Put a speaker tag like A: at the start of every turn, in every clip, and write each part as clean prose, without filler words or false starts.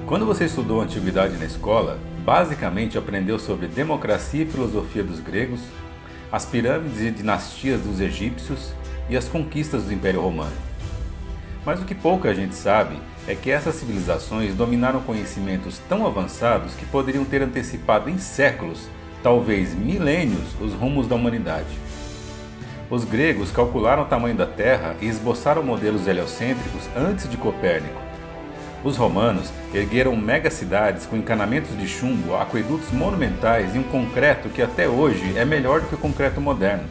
A: Quando você estudou a antiguidade na escola, basicamente aprendeu sobre democracia e filosofia dos gregos, as pirâmides e dinastias dos egípcios e as conquistas do Império Romano. Mas o que pouca gente sabe é que essas civilizações dominaram conhecimentos tão avançados que poderiam ter antecipado em séculos, talvez milênios, os rumos da humanidade. Os gregos calcularam o tamanho da Terra e esboçaram modelos heliocêntricos antes de Copérnico. Os romanos ergueram megacidades com encanamentos de chumbo, aquedutos monumentais e um concreto que até hoje é melhor do que o concreto moderno.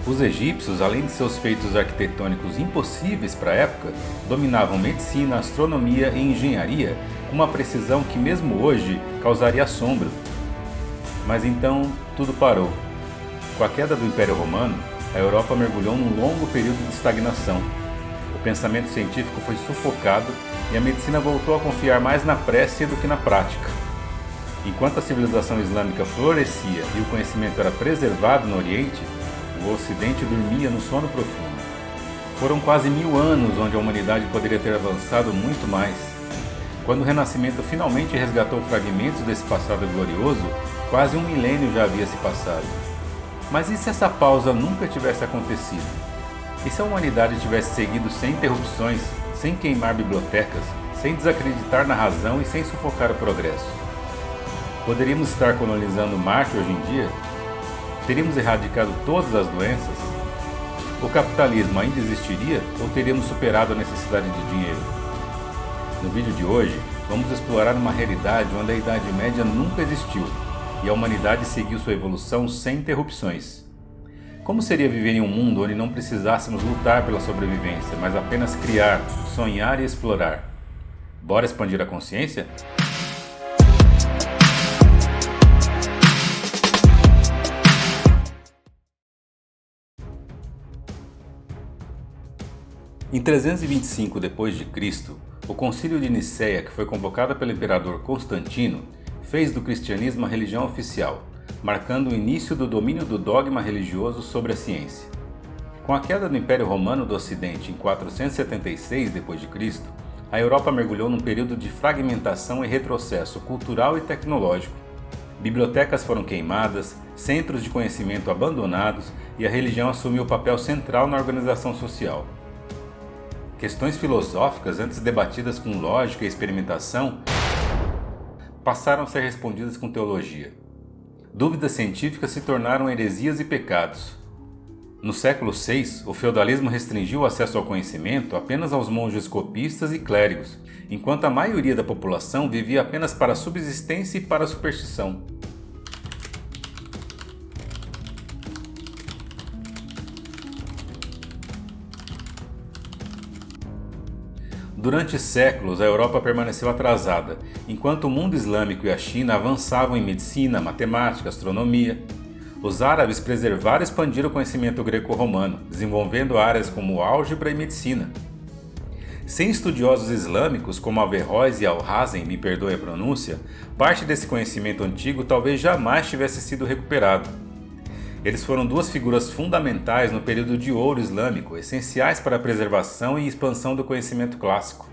A: Os egípcios, além de seus feitos arquitetônicos impossíveis para a época, dominavam medicina, astronomia e engenharia com uma precisão que mesmo hoje causaria assombro. Mas então tudo parou. Com a queda do Império Romano, a Europa mergulhou num longo período de estagnação. O pensamento científico foi sufocado e a medicina voltou a confiar mais na prece do que na prática. Enquanto a civilização islâmica florescia e o conhecimento era preservado no Oriente, o Ocidente dormia no sono profundo. Foram quase 1000 anos onde a humanidade poderia ter avançado muito mais. Quando o Renascimento finalmente resgatou fragmentos desse passado glorioso, quase 1 milênio já havia se passado. Mas e se essa pausa nunca tivesse acontecido? E se a humanidade tivesse seguido sem interrupções, sem queimar bibliotecas, sem desacreditar na razão e sem sufocar o progresso? Poderíamos estar colonizando Marte hoje em dia? Teríamos erradicado todas as doenças? O capitalismo ainda existiria ou teríamos superado a necessidade de dinheiro? No vídeo de hoje, vamos explorar uma realidade onde a Idade Média nunca existiu e a humanidade seguiu sua evolução sem interrupções. Como seria viver em um mundo onde não precisássemos lutar pela sobrevivência, mas apenas criar, sonhar e explorar? Bora expandir a consciência? Em 325 d.C., o Concílio de Nicéia, que foi convocado pelo imperador Constantino, fez do cristianismo a religião oficial, marcando o início do domínio do dogma religioso sobre a ciência. Com a queda do Império Romano do Ocidente em 476 d.C., a Europa mergulhou num período de fragmentação e retrocesso cultural e tecnológico. Bibliotecas foram queimadas, centros de conhecimento abandonados e a religião assumiu o papel central na organização social. Questões filosóficas, antes debatidas com lógica e experimentação, passaram a ser respondidas com teologia. Dúvidas científicas se tornaram heresias e pecados. No século VI, o feudalismo restringiu o acesso ao conhecimento apenas aos monges copistas e clérigos, enquanto a maioria da população vivia apenas para a subsistência e para a superstição. Durante séculos, a Europa permaneceu atrasada, enquanto o mundo islâmico e a China avançavam em medicina, matemática, astronomia. Os árabes preservaram e expandiram o conhecimento greco-romano, desenvolvendo áreas como álgebra e medicina. Sem estudiosos islâmicos como Averroes e Alhazen, me perdoe a pronúncia, parte desse conhecimento antigo talvez jamais tivesse sido recuperado. Eles foram duas figuras fundamentais no período de ouro islâmico, essenciais para a preservação e expansão do conhecimento clássico.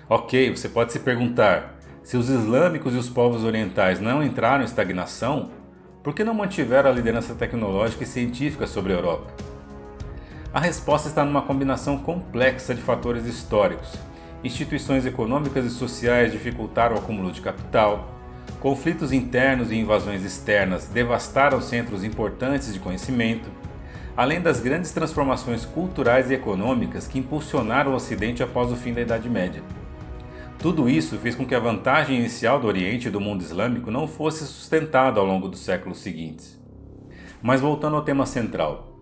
A: Ok, você pode se perguntar, se os islâmicos e os povos orientais não entraram em estagnação, por que não mantiveram a liderança tecnológica e científica sobre a Europa? A resposta está numa combinação complexa de fatores históricos. Instituições econômicas e sociais dificultaram o acúmulo de capital, conflitos internos e invasões externas devastaram centros importantes de conhecimento, além das grandes transformações culturais e econômicas que impulsionaram o Ocidente após o fim da Idade Média. Tudo isso fez com que a vantagem inicial do Oriente e do mundo islâmico não fosse sustentada ao longo dos séculos seguintes. Mas voltando ao tema central,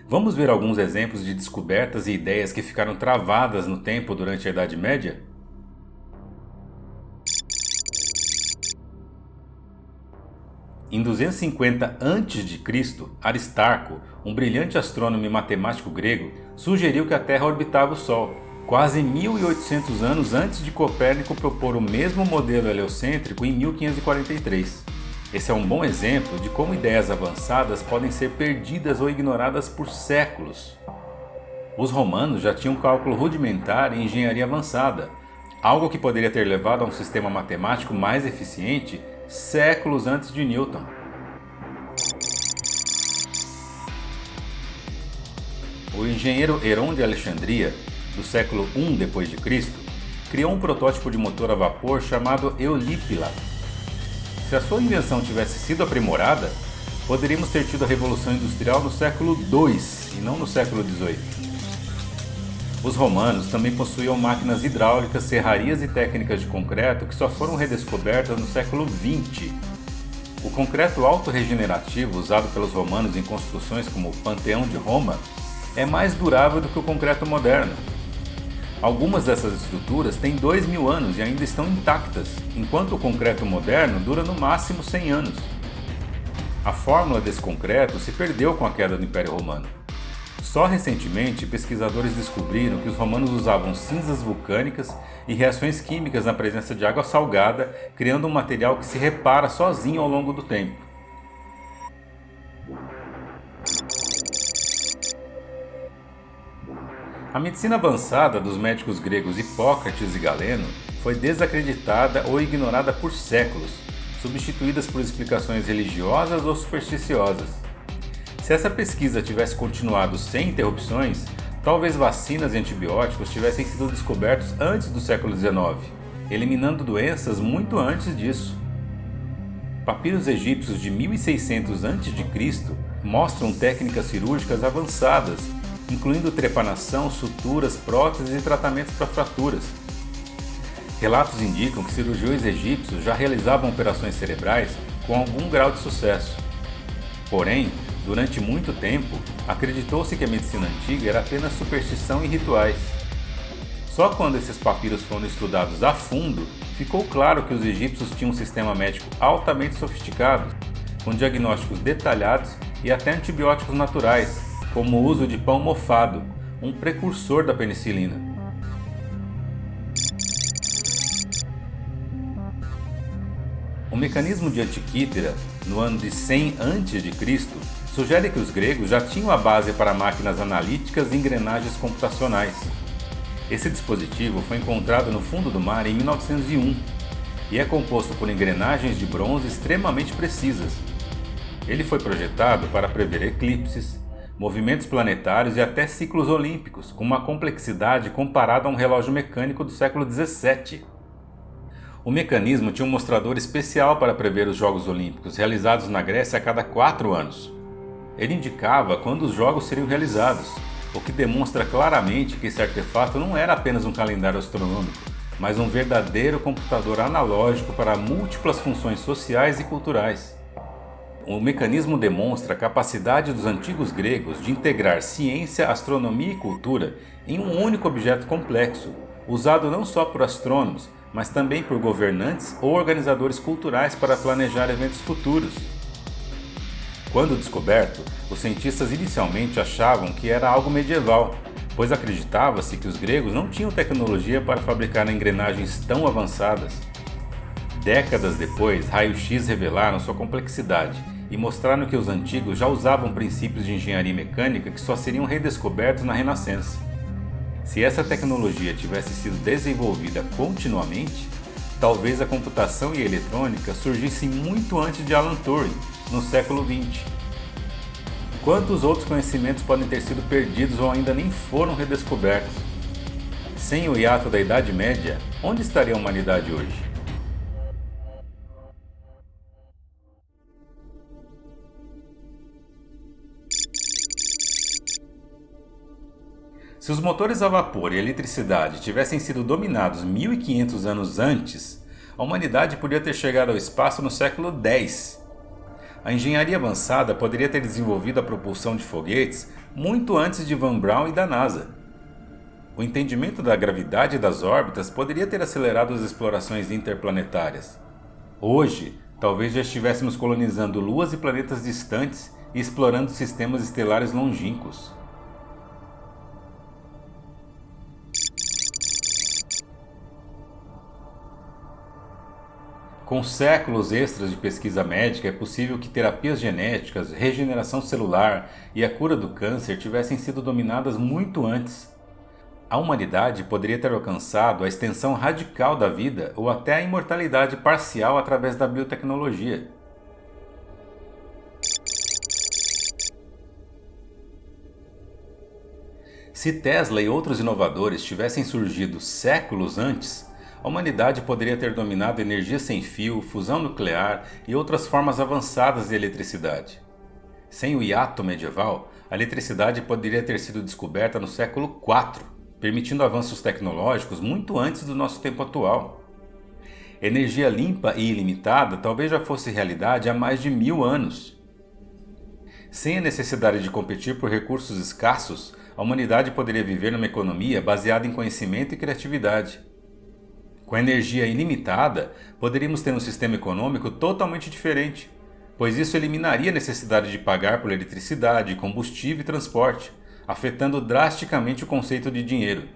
A: vamos ver alguns exemplos de descobertas e ideias que ficaram travadas no tempo durante a Idade Média? Em 250 a.C., Aristarco, um brilhante astrônomo e matemático grego, sugeriu que a Terra orbitava o Sol, quase 1800 anos antes de Copérnico propor o mesmo modelo heliocêntrico em 1543. Esse é um bom exemplo de como ideias avançadas podem ser perdidas ou ignoradas por séculos. Os romanos já tinham cálculo rudimentar e engenharia avançada. algo que poderia ter levado a um sistema matemático mais eficiente séculos antes de Newton. O engenheiro Heron de Alexandria, do século I d.C., criou um protótipo de motor a vapor chamado Eulípila. Se a sua invenção tivesse sido aprimorada, poderíamos ter tido a Revolução Industrial no século II e não no século XVIII. Os romanos também possuíam máquinas hidráulicas, serrarias e técnicas de concreto que só foram redescobertas no século XX. O concreto autorregenerativo usado pelos romanos em construções como o Panteão de Roma é mais durável do que o concreto moderno. Algumas dessas estruturas têm 2000 anos e ainda estão intactas, enquanto o concreto moderno dura no máximo 100 anos. A fórmula desse concreto se perdeu com a queda do Império Romano. Só recentemente, pesquisadores descobriram que os romanos usavam cinzas vulcânicas e reações químicas na presença de água salgada, criando um material que se repara sozinho ao longo do tempo. A medicina avançada dos médicos gregos Hipócrates e Galeno foi desacreditada ou ignorada por séculos, substituídas por explicações religiosas ou supersticiosas. Se essa pesquisa tivesse continuado sem interrupções, talvez vacinas e antibióticos tivessem sido descobertos antes do século XIX, eliminando doenças muito antes disso. Papiros egípcios de 1600 a.C. mostram técnicas cirúrgicas avançadas, incluindo trepanação, suturas, próteses e tratamentos para fraturas. Relatos indicam que cirurgiões egípcios já realizavam operações cerebrais com algum grau de sucesso. Porém, durante muito tempo, acreditou-se que a medicina antiga era apenas superstição e rituais. Só quando esses papiros foram estudados a fundo, ficou claro que os egípcios tinham um sistema médico altamente sofisticado, com diagnósticos detalhados e até antibióticos naturais, como o uso de pão mofado, um precursor da penicilina. O mecanismo de Antiquítera, no ano de 100 a.C., sugere que os gregos já tinham a base para máquinas analíticas e engrenagens computacionais. Esse dispositivo foi encontrado no fundo do mar em 1901 e é composto por engrenagens de bronze extremamente precisas. Ele foi projetado para prever eclipses, movimentos planetários e até ciclos olímpicos, com uma complexidade comparada a um relógio mecânico do século XVII. O mecanismo tinha um mostrador especial para prever os Jogos Olímpicos, realizados na Grécia a cada 4 anos. Ele indicava quando os jogos seriam realizados, o que demonstra claramente que esse artefato não era apenas um calendário astronômico, mas um verdadeiro computador analógico para múltiplas funções sociais e culturais. O mecanismo demonstra a capacidade dos antigos gregos de integrar ciência, astronomia e cultura em um único objeto complexo, usado não só por astrônomos, mas também por governantes ou organizadores culturais para planejar eventos futuros. Quando descoberto, os cientistas inicialmente achavam que era algo medieval, pois acreditava-se que os gregos não tinham tecnologia para fabricar engrenagens tão avançadas. Décadas depois, raios-x revelaram sua complexidade e mostraram que os antigos já usavam princípios de engenharia mecânica que só seriam redescobertos na Renascença. Se essa tecnologia tivesse sido desenvolvida continuamente, talvez a computação e a eletrônica surgissem muito antes de Alan Turing, no século XX. Quantos outros conhecimentos podem ter sido perdidos ou ainda nem foram redescobertos? Sem o hiato da Idade Média, onde estaria a humanidade hoje? Se os motores a vapor e a eletricidade tivessem sido dominados 1500 anos antes, a humanidade poderia ter chegado ao espaço no século X. A engenharia avançada poderia ter desenvolvido a propulsão de foguetes muito antes de Van Braun e da NASA. O entendimento da gravidade das órbitas poderia ter acelerado as explorações interplanetárias. Hoje, talvez já estivéssemos colonizando luas e planetas distantes e explorando sistemas estelares longínquos. Com séculos extras de pesquisa médica, é possível que terapias genéticas, regeneração celular e a cura do câncer tivessem sido dominadas muito antes. A humanidade poderia ter alcançado a extensão radical da vida ou até a imortalidade parcial através da biotecnologia. Se Tesla e outros inovadores tivessem surgido séculos antes, a humanidade poderia ter dominado energia sem fio, fusão nuclear e outras formas avançadas de eletricidade. Sem o hiato medieval, a eletricidade poderia ter sido descoberta no século IV, permitindo avanços tecnológicos muito antes do nosso tempo atual. Energia limpa e ilimitada talvez já fosse realidade há mais de 1000 anos. Sem a necessidade de competir por recursos escassos, a humanidade poderia viver numa economia baseada em conhecimento e criatividade. Com energia ilimitada, poderíamos ter um sistema econômico totalmente diferente, pois isso eliminaria a necessidade de pagar por eletricidade, combustível e transporte, afetando drasticamente o conceito de dinheiro.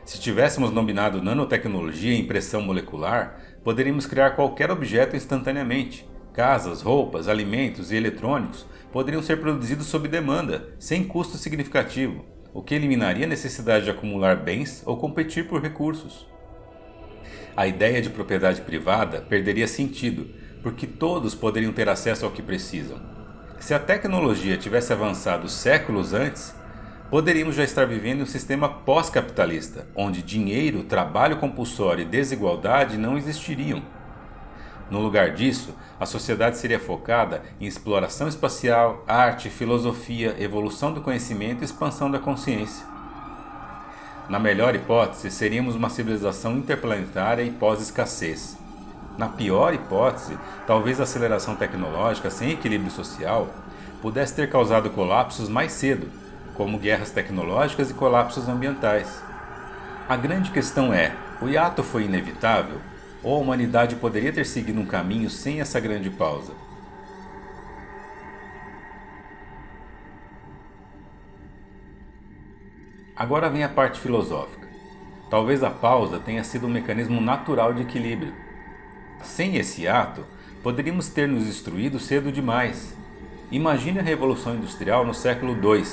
A: Se tivéssemos dominado nanotecnologia e impressão molecular, poderíamos criar qualquer objeto instantaneamente. Casas, roupas, alimentos e eletrônicos poderiam ser produzidos sob demanda, sem custo significativo, o que eliminaria a necessidade de acumular bens ou competir por recursos. A ideia de propriedade privada perderia sentido, porque todos poderiam ter acesso ao que precisam. Se a tecnologia tivesse avançado séculos antes, poderíamos já estar vivendo um sistema pós-capitalista, onde dinheiro, trabalho compulsório e desigualdade não existiriam. No lugar disso, a sociedade seria focada em exploração espacial, arte, filosofia, evolução do conhecimento e expansão da consciência. Na melhor hipótese, seríamos uma civilização interplanetária e pós-escassez. Na pior hipótese, talvez a aceleração tecnológica sem equilíbrio social pudesse ter causado colapsos mais cedo, como guerras tecnológicas e colapsos ambientais. A grande questão é, o hiato foi inevitável? Ou a humanidade poderia ter seguido um caminho sem essa grande pausa? Agora vem a parte filosófica. Talvez a pausa tenha sido um mecanismo natural de equilíbrio. Sem esse ato, poderíamos ter nos destruído cedo demais. Imagine a Revolução Industrial no século II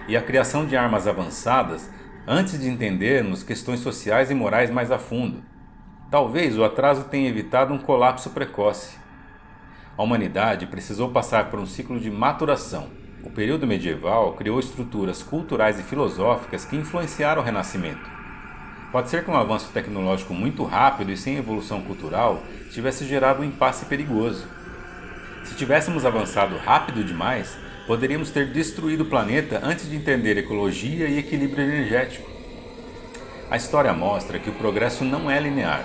A: e a criação de armas avançadas antes de entendermos questões sociais e morais mais a fundo. Talvez o atraso tenha evitado um colapso precoce. A humanidade precisou passar por um ciclo de maturação. O período medieval criou estruturas culturais e filosóficas que influenciaram o Renascimento. Pode ser que um avanço tecnológico muito rápido e sem evolução cultural tivesse gerado um impasse perigoso. Se tivéssemos avançado rápido demais, poderíamos ter destruído o planeta antes de entender ecologia e equilíbrio energético. A história mostra que o progresso não é linear.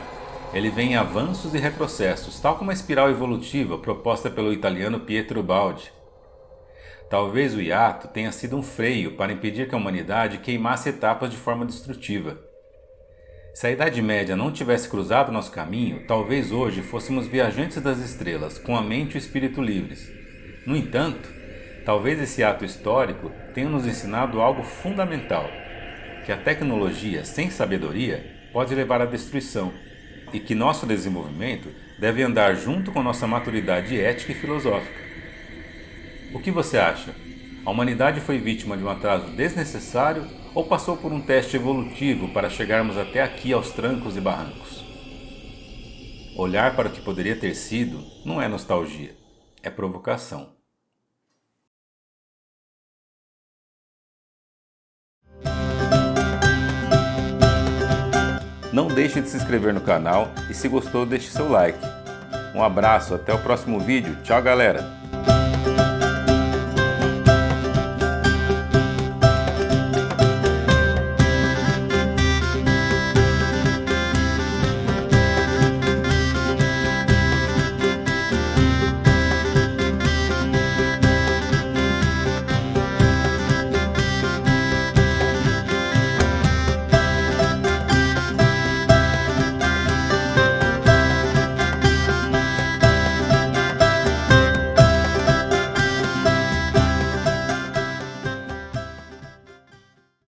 A: Ele vem em avanços e retrocessos, tal como a espiral evolutiva proposta pelo italiano Pietro Baldi. Talvez o hiato tenha sido um freio para impedir que a humanidade queimasse etapas de forma destrutiva. Se a Idade Média não tivesse cruzado nosso caminho, talvez hoje fôssemos viajantes das estrelas, com a mente e o espírito livres. No entanto, talvez esse ato histórico tenha nos ensinado algo fundamental, que a tecnologia sem sabedoria pode levar à destruição, e que nosso desenvolvimento deve andar junto com nossa maturidade ética e filosófica. O que você acha? A humanidade foi vítima de um atraso desnecessário ou passou por um teste evolutivo para chegarmos até aqui aos trancos e barrancos? Olhar para o que poderia ter sido não é nostalgia, é provocação. Não deixe de se inscrever no canal e se gostou deixe seu like. Um abraço, até o próximo vídeo. Tchau, galera!